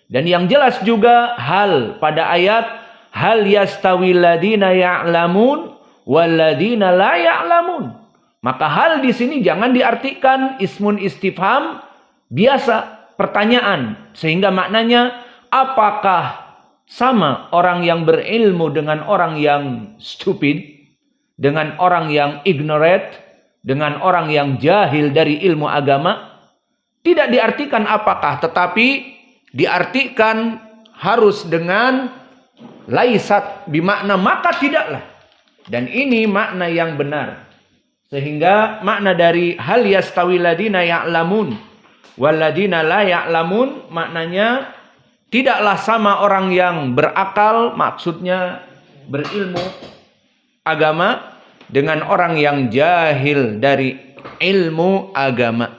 Dan yang jelas juga hal pada ayat hal yastawil ladina ya'lamun wal ladina la ya'lamun. Maka hal di sini jangan diartikan ismun istifham biasa, pertanyaan, sehingga maknanya apakah sama orang yang berilmu dengan orang yang stupid, dengan orang yang ignorant, dengan orang yang jahil dari ilmu agama? Tidak diartikan apakah, tetapi diartikan harus dengan laisat, bimakna maka tidaklah. Dan ini makna yang benar. Sehingga makna dari hal yastawil ladina ya'lamun wal ladina la ya'lamun maknanya tidaklah sama orang yang berakal, maksudnya berilmu agama, dengan orang yang jahil dari ilmu agama.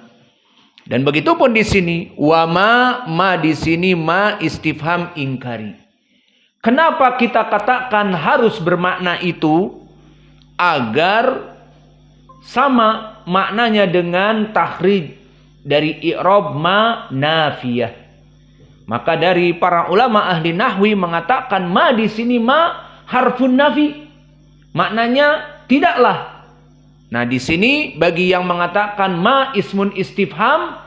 Dan begitu pun di sini ma di sini ma istifham ingkari. Kenapa kita katakan harus bermakna itu? Agar sama maknanya dengan takhrij dari i'rab ma nafiyah. Maka dari para ulama ahli nahwi mengatakan ma di sini ma harfun nafi. Maknanya tidaklah. Nah, di sini bagi yang mengatakan ma ismun istifham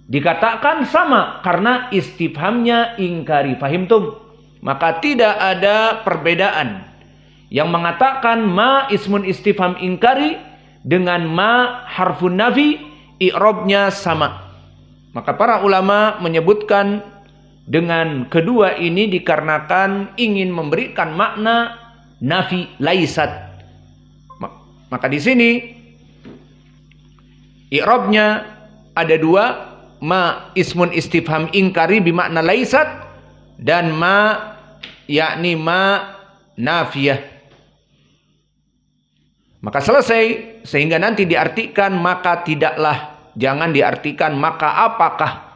dikatakan sama karena istifhamnya ingkari. Fahimtum? Maka tidak ada perbedaan. Yang mengatakan ma ismun istifham ingkari dengan ma harfun nafi, i'rabnya sama. Maka para ulama menyebutkan dengan kedua ini dikarenakan ingin memberikan makna nafi laisat. Maka di sini i'rabnya ada dua, ma ismun istifham ingkari bimakna laisat dan ma yakni ma nafiyah. Maka selesai, sehingga nanti diartikan maka tidaklah, jangan diartikan maka apakah.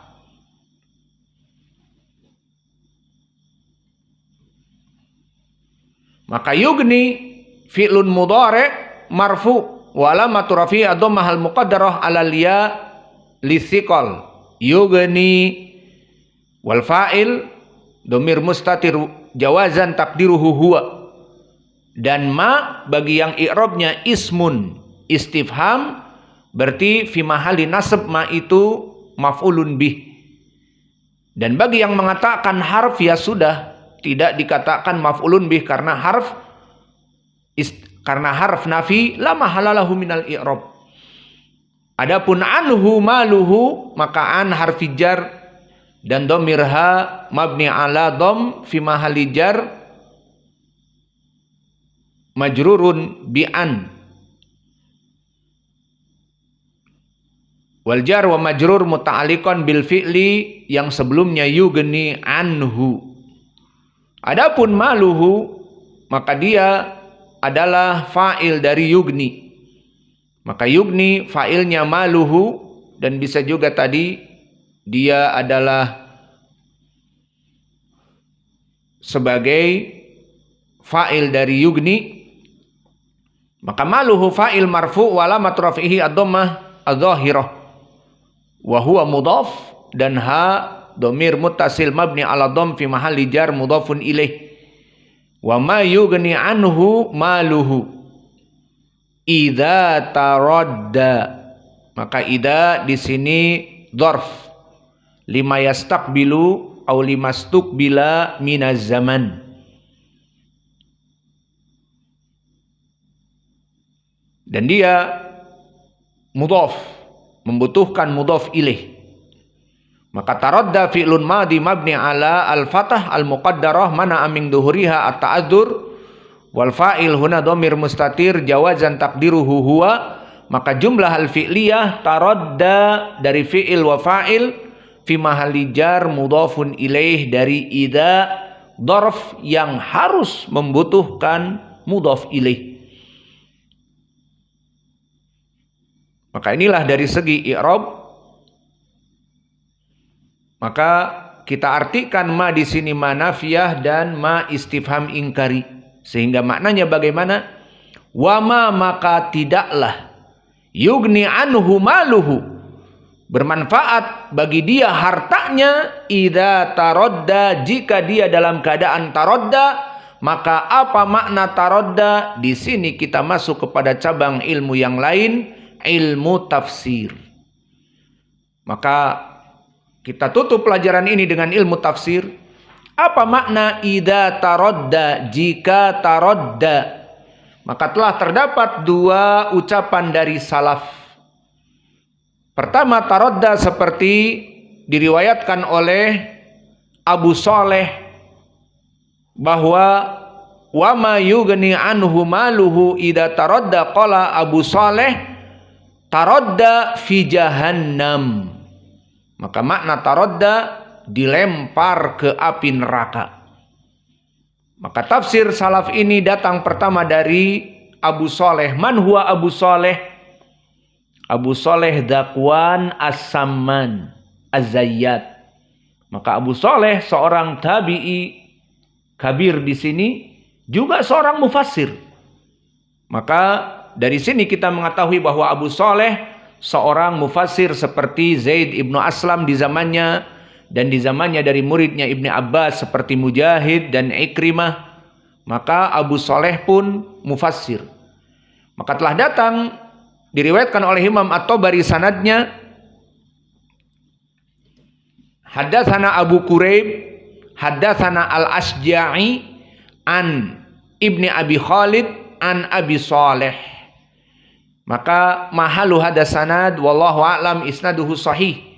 Maka yugni fi'lun mudhari' marfu wa alamatu rafi'i ad-dhammah al-muqaddarah 'ala al-ya litsiqal. Yugni wal fa'il dhamir mustatir jawazan taqdiruhu huwa. Dan ma bagi yang i'rabnya ismun istifham berarti fi mahalli nasab, ma itu maf'ulun bih. Dan bagi yang mengatakan harf ya sudah, tidak dikatakan maf'ulun bih karena harf nafi la mahalalahu minal i'rab. Adapun anhu maluhu maka an harfi jar dan dhamirha mabni ala dham fi mahalli jar majrurun bi an. Wal jar wa majrur muta'alliqan bil fi'li yang sebelumnya yugni anhu. Adapun maluhu maka dia adalah fa'il dari yugni. Maka yugni fa'ilnya maluhu, dan bisa juga tadi dia adalah sebagai fa'il dari yugni. Maka maluhu fa'il marfu' wa alamat rafihi ad-dhammah adh-dhahirah wa huwa mudhaf, dan ha dhamir muttasil mabni ala dhamm fi mahalli jar mudhafun ilaih. Wa ma yughni anhu maluhu idza taradda. Maka idza di sini dzarf lima yastaqbilu au limastuqbila minaz zaman. Dan dia mudhaf, membutuhkan mudhaf ilaih. Maka taradda fi'lun madhi mabni ala al-fathah al-muqaddarah mana min duhuriha at-ta'adzur wal fa'il huna dhamir mustatir jawazan taqdiruhu huwa. Maka jumlah al-fi'liyah taradda dari fi'il wa fa'il fi mahalli jar mudhafun ilaih dari idza dzarf yang harus membutuhkan mudhaf ilaih. Maka inilah dari segi i'rab. Maka kita artikan ma di sini ma nafiyah dan ma istifham ingkari. Sehingga maknanya bagaimana? Wa ma maka tidaklah yugni anhu maluhu, bermanfaat bagi dia hartanya idza tarodda, jika dia dalam keadaan tarodda. Maka apa makna tarodda? Di sini kita masuk kepada cabang ilmu yang lain, ilmu tafsir. Maka kita tutup pelajaran ini dengan ilmu tafsir. Apa makna idza tarodda, jika tarodda? Maka telah terdapat dua ucapan dari salaf. Pertama, tarodda seperti diriwayatkan oleh Abu Saleh bahwa wa ma yughni anhu maluhu idza taradda, qala Abu Saleh taradda fi jahannam. Maka makna taradda dilempar ke api neraka. Maka tafsir salaf ini datang pertama dari Abu Saleh. Man huwa Abu Saleh? Abu Saleh Dzakwan As-Samman Az-Zayyat. Maka Abu Saleh seorang tabi'i kabir di sini, juga seorang mufassir. Maka dari sini kita mengetahui bahwa Abu Saleh seorang mufassir seperti Zaid ibnu Aslam di zamannya, dan di zamannya dari muridnya Ibnu Abbas seperti Mujahid dan Ikrimah. Maka Abu Saleh pun mufassir. Maka telah datang diriwayatkan oleh Imam At-Tabari sanadnya, haddatsana Abu Quraib haddatsana Al-Asja'i an Ibni Abi Khalid an Abi Saleh. Maka mahalu hadas sanad wallahu a'lam isnaduhu sahih.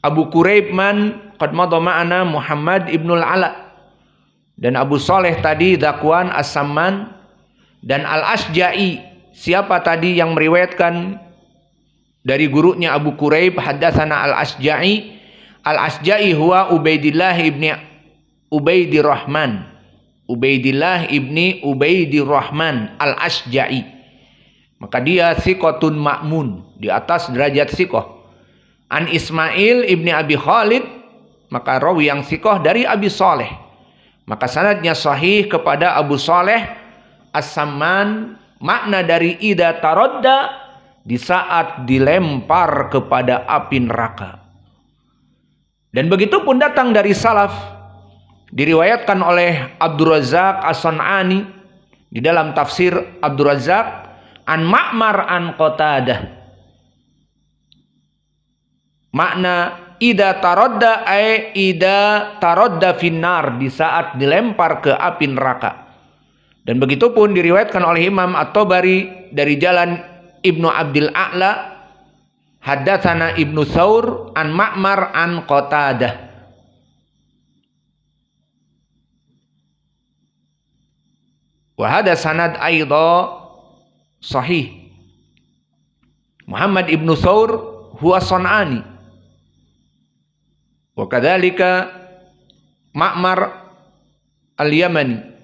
Abu Quraib man qad madha ma'ana Muhammad ibnul Ala, dan Abu Saleh tadi Dzakwan As-Samman, dan Al-Asja'i siapa tadi yang meriwayatkan dari gurunya Abu Quraib haddatsana Al-Asja'i. Al-Asja'i huwa Ubaidillah ibni Ubaidirrahman. Ubaidillah ibni Ubaidirrahman Al-Asja'i. Maka dia thiqatun ma'mun, di atas derajat thiqah. An Ismail ibni Abi Khalid, maka rawi yang thiqah dari Abi Saleh. Maka sanadnya sahih kepada Abu Saleh As-Samman. Makna dari idza taradda, di saat dilempar kepada api neraka. Dan begitu pun datang dari salaf, diriwayatkan oleh Abdul Razzaq As-San'ani di dalam tafsir Abdul Razzaq an Ma'mar an Qatadah. Makna idza taradda ay idza taradda finnar, di saat dilempar ke api neraka. Dan begitu pun diriwayatkan oleh Imam At-Tabari dari jalan Ibnu Abdil A'la, haddatsana Ibnu Tsaur an Ma'mar an Qatadah. Wa hada sanad aidha sahih. Muhammad ibnu Tsaur huwa San'ani. Wa kadzalika Ma'mar al-Yamani.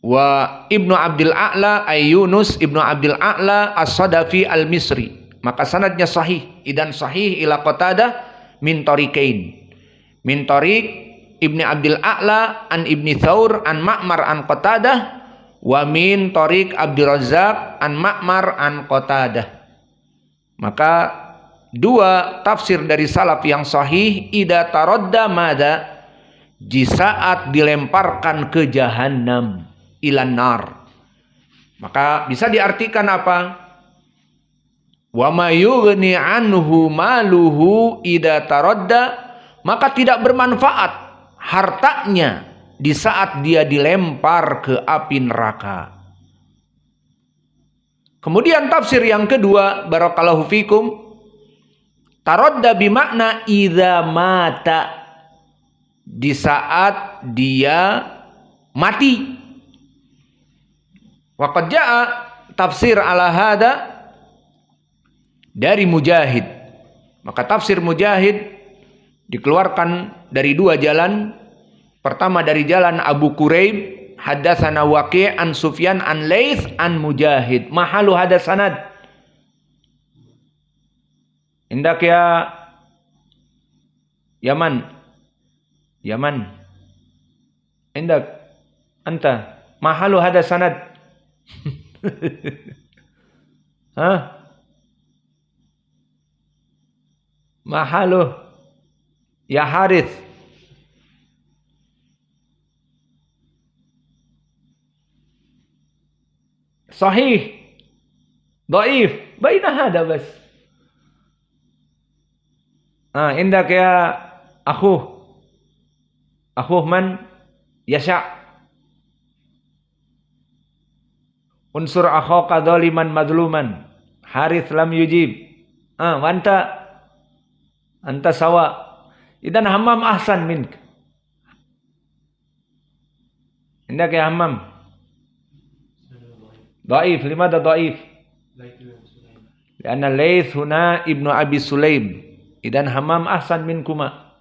Wa Ibnu Abdil A'la ay Yunus Ibnu Abdil A'la As-Sadafi al-Misri. Maka sanadnya sahih. Idan sahih ila Qatadah min tariqain. Min tariq Ibni Abdil A'la an Ibni Tsaur an Ma'mar an Qatadah, wa min tariq Abdul Razzaq an Ma'mar an Qatadah. Maka dua tafsir dari salaf yang sahih, idza taradda mada, di saat dilemparkan ke jahanam, ilan nar. Maka bisa diartikan apa? Wa ma yughni anhu maluhu idza taradda, maka tidak bermanfaat hartanya di saat dia dilempar ke api neraka. Kemudian tafsir yang kedua, barakallahu fikum, taradda bimakna idza mata, di saat dia mati. Wa qad jaa tafsir ala hada dari Mujahid. Maka tafsir Mujahid dikeluarkan dari dua jalan. Pertama dari jalan Abu Quraib, haddatsana Waqi' an Sufyan an Laits an Mujahid. Mahalu hada sanad. Indak ya Yaman. Indak anta. Mahalu hada sanad. Hah? Mahaluh ya Harith. Sahih, dhaif, baina hada bas. Indak ya akhuh man yasha. Unsur akhaka dzaliman mazluman. Harith lam yujib. Anta sawa. Idan Hammam ahsan mink. Indak ya Hammam. Dhaif, limada dhaif? Karena Laits huna ibnu Abi Sulaim. Idan Hammam ahsan minkuma.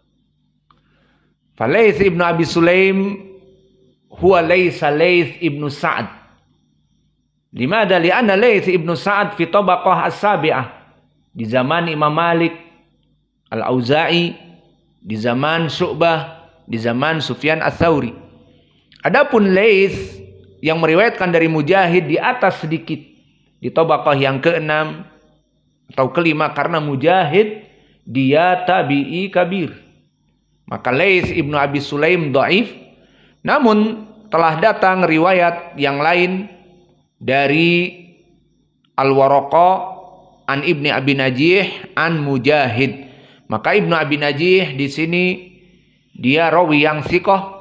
Fa Laits ibnu Abi Sulaim huwa laysa Laits ibnu Sa'ad. Limada li'anna Laits ibnu Sa'ad fi tabaqah as-sabi'ah. Di zaman Imam Malik, Al-Auza'i, di zaman Syu'bah, di zaman Sufyan Ats-Tsauri. Adapun Laits yang meriwayatkan dari Mujahid di atas sedikit, di tabaqah yang ke-6 atau ke-5, karena Mujahid dia tabi'i kabir. Maka Laits ibnu Abi Sulaim dhaif. Namun telah datang riwayat yang lain dari Al-Waraqa an Ibni Abi Najih an Mujahid. Maka Ibnu Abi Najih di sini dia rawi yang thiqah.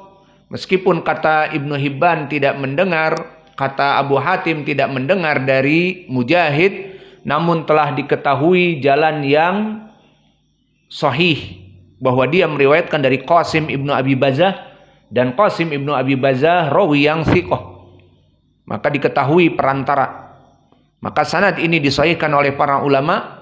Meskipun kata Ibnu Hibban tidak mendengar, kata Abu Hatim tidak mendengar dari Mujahid, namun telah diketahui jalan yang sahih bahwa dia meriwayatkan dari Qasim Ibnu Abi Bazah, dan Qasim Ibnu Abi Bazah rawi yang thiqah. Maka diketahui perantara. Maka sanad ini disahihkan oleh para ulama.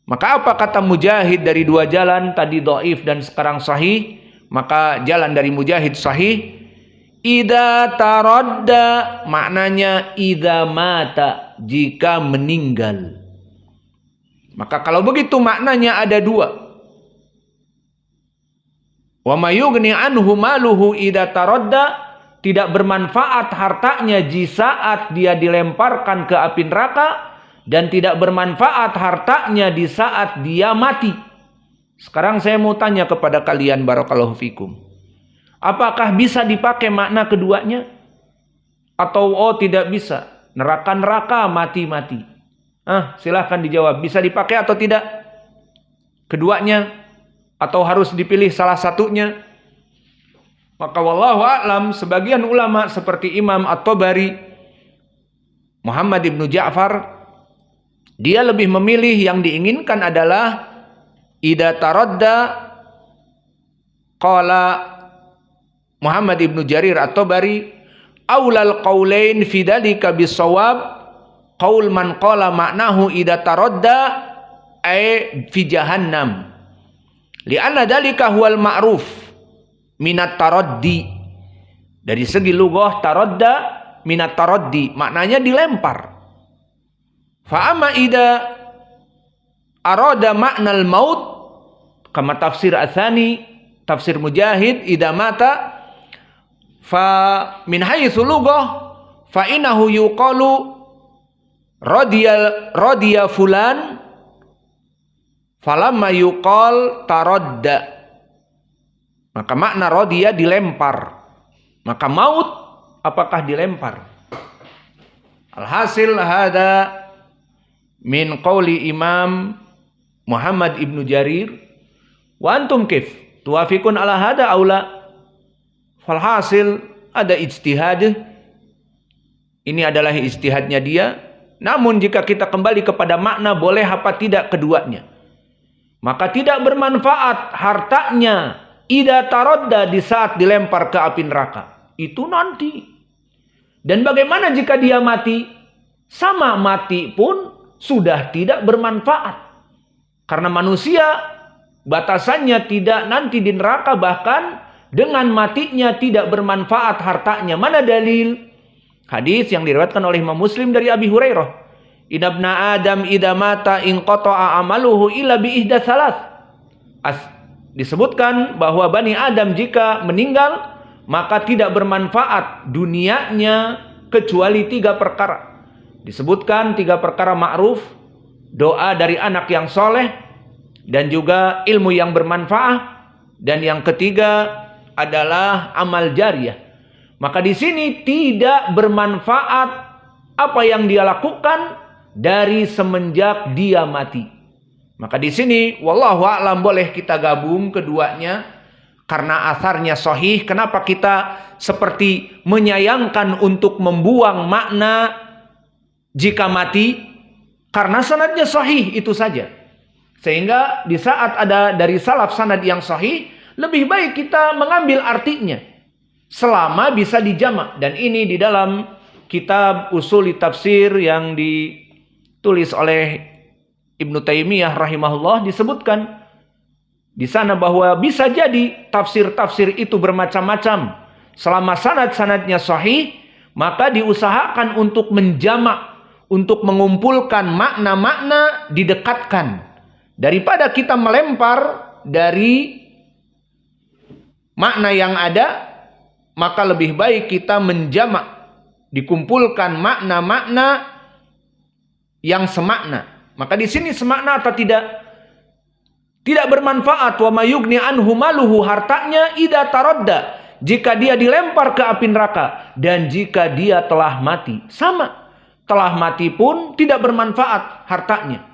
Maka apa kata Mujahid dari dua jalan, tadi dhaif dan sekarang sahih? Maka jalan dari Mujahid sahih. Idza taradda maknanya idza mata, jika meninggal. Maka kalau begitu maknanya ada dua. Wa may yughni anhu maluhu idza taradda, tidak bermanfaat hartanya di saat dia dilemparkan ke api neraka, dan tidak bermanfaat hartanya di saat dia mati. Sekarang saya mau tanya kepada kalian, barakallahu fikum. Apakah bisa dipakai makna keduanya? Atau tidak bisa? Neraka-neraka, mati-mati. Silahkan dijawab. Bisa dipakai atau tidak? Keduanya? Atau harus dipilih salah satunya? Maka wallahu a'lam, sebagian ulama seperti Imam At-Tabari, Muhammad ibnu Ja'far, dia lebih memilih yang diinginkan adalah idza taradda. Qala Muhammad ibnu Jarir At-Tabari, aulal qaulain fi dzalika bisawab qaul man qala ma'nahu idza taradda ay fi jahannam, li'anna dzalika huwal ma'ruf minat taraddi. Dari segi lughah taradda minat taraddi maknanya dilempar. Fa amma idza arada maknal maut, kama tafsir Atsani, tafsir Mujahid, idza mata fa min haitsu lughah fa innahu yuqalu radiya fulan falamma yuqal taradda. Maka makna radiya dilempar, maka maut apakah dilempar? Alhasil hada min qauli Imam Muhammad ibnu Jarir. Wa antum kif tuwafiqun ala hada aula? Falhasil ada ijtihad. Ini adalah ijtihadnya dia. Namun jika kita kembali kepada makna boleh apa tidak keduanya, maka tidak bermanfaat hartanya idza taradda di saat dilempar ke api neraka. Itu nanti. Dan bagaimana jika dia mati? Sama mati pun sudah tidak bermanfaat. Karena manusia batasannya tidak nanti di neraka, bahkan dengan matinya tidak bermanfaat hartanya. Mana dalil? Hadis yang diriwayatkan oleh Imam Muslim dari Abi Hurairah. Inna ibna Adam idza mata inqata'a amaluhu illa bi ihda salas. Disebutkan bahwa Bani Adam jika meninggal maka tidak bermanfaat dunianya kecuali 3 perkara. Disebutkan 3 perkara ma'ruf, doa dari anak yang soleh, dan juga ilmu yang bermanfaat, dan yang ketiga adalah amal jariyah. Maka di sini tidak bermanfaat apa yang dia lakukan dari semenjak dia mati. Maka di sini wallahu a'lam boleh kita gabung keduanya karena asarnya sahih. Kenapa kita seperti menyayangkan untuk membuang makna jika mati? Karena sanadnya sahih itu saja. Sehingga di saat ada dari salaf sanad yang sahih, lebih baik kita mengambil artinya selama bisa dijamak. Dan ini di dalam kitab Usuli Tafsir yang ditulis oleh Ibnu Taimiyah rahimahullah disebutkan di sana bahwa bisa jadi tafsir-tafsir itu bermacam-macam. Selama sanad-sanadnya sahih, maka diusahakan untuk menjamak, untuk mengumpulkan makna-makna, didekatkan. Daripada kita melempar dari makna yang ada, maka lebih baik kita menjamak, dikumpulkan makna-makna yang semakna. Maka di sini semakna atau tidak? Tidak bermanfaat. Wa mayugni anhu maluhu, hartanya idza taradda, jika dia dilempar ke api neraka dan jika dia telah mati. Sama. Telah mati pun tidak bermanfaat hartanya.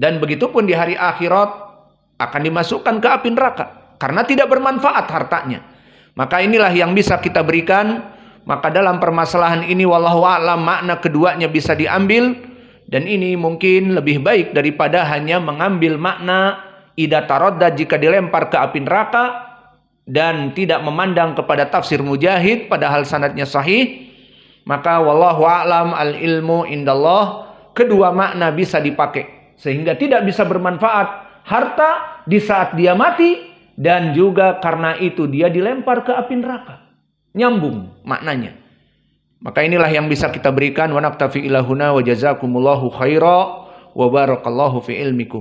Dan begitu pun di hari akhirat akan dimasukkan ke api neraka karena tidak bermanfaat hartanya. Maka inilah yang bisa kita berikan. Maka dalam permasalahan ini wallahu a'lam makna keduanya bisa diambil. Dan ini mungkin lebih baik daripada hanya mengambil makna idza taradda jika dilempar ke api neraka dan tidak memandang kepada tafsir Mujahid padahal sanadnya sahih. Maka wallahu a'lam, al ilmu indallah, kedua makna bisa dipakai sehingga tidak bisa bermanfaat harta di saat dia mati dan juga karena itu dia dilempar ke api neraka. Nyambung maknanya. Maka inilah yang bisa kita berikan. Wa naktafi ilahuna wa jazakumullahu khaira wa barakallahu fi ilmikum.